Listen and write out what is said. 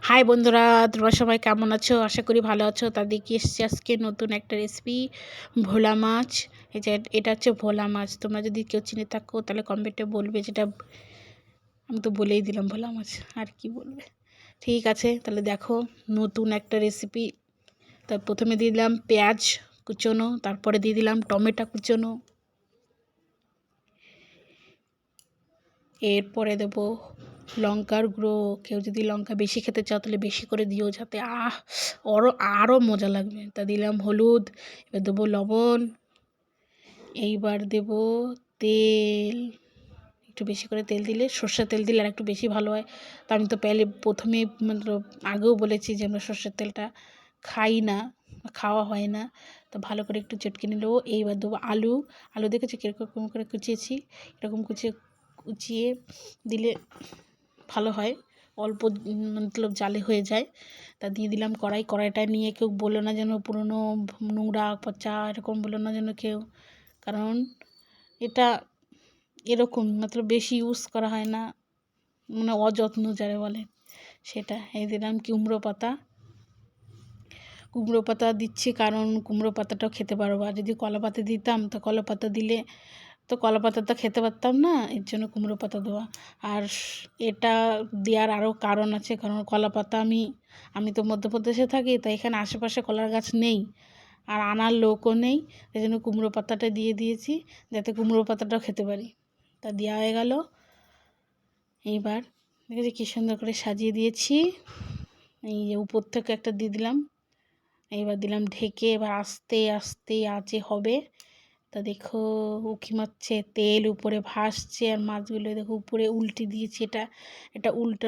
High বন্ধুরা, তোমরা সবাই কেমন আছো? আশা করি ভালো আছো। তাদেরকে এসেছি আজকে নতুন একটা রেসিপি, ভোলা মাছ। এই যে এটা হচ্ছে ভোলা মাছ। তোমরা যদি কেউ চিনে থাকো তাহলে কমেন্টে বলবে। যেটা আমি তো বলেই দিলাম ভোলা মাছ, আর কি বলবে। ঠিক আছে, তাহলে দেখো নতুন একটা রেসিপি। তার প্রথমে দিয়ে দিলাম পেঁয়াজ কুচোনো, তারপরে দিয়ে দিলাম টমেটো কুচোনো, এরপরে দেবো লঙ্কার গুঁড়ো। কেউ যদি লঙ্কা বেশি খেতে চাও তাহলে বেশি করে দিও, যাতে আরও মজা লাগবে। তা দিলাম হলুদ, এবার দেবো লবণ, এইবার দেব তেল। একটু বেশি করে তেল দিলে, সর্ষের তেল দিলে আর একটু বেশি ভালো হয়। তো আমি তো প্রথমে আগেও বলেছি যে আমরা সর্ষের তেলটা খাই না, খাওয়া হয় না। তো ভালো করে একটু চটকে নেবো। এইবার দেবো আলু দেখেছি কীরকম করে কুচিয়েছি, এরকম কুচিয়ে দিলে ভালো হয়, অল্প মতলব জালে হয়ে যায়। তা দিয়ে দিলাম কড়াইটা নিয়ে কেউ বললো না যেন পুরনো নোংরা পচা এরকম বললো না যেন কেউ, কারণ এটা এরকম মতলব বেশি ইউজ করা হয় না, মানে অযত্ন যারা বলে সেটা। এই দিলাম কুমড়ো পাতা দিচ্ছি, কারণ কুমড়ো পাতাটাও খেতে পারবো। আর যদি কলা পাতা দিতাম তো কলা পাতা দিলে তো কলা পাতাটা খেতে পারতাম না, এর জন্য কুমড়ো পাতা দেওয়া। আর এটা দেওয়ার আরও কারণ আছে, কারণ কলা পাতা আমি তো মধ্যপ্রদেশে থাকি, তাই এখানে আশেপাশে কলার গাছ নেই আর আনার লোকও নেই। এই জন্য কুমড়ো পাতাটা দিয়ে দিয়েছি, যাতে কুমড়ো পাতাটাও খেতে পারি। তা দেওয়া হয়ে গেল। এইবার দেখেছি কী সুন্দর করে সাজিয়ে দিয়েছি। এই যে উপর থেকে একটা দিয়ে দিলাম, এইবার দিলাম ঢেকে। এবার আস্তে আস্তে আঁচে হবে। তা দেখো উঁকি মারছে, তেল উপরে ভাসছে, আর মাছগুলো দেখো উপরে উল্টে দিয়েছি। এটা উল্টানো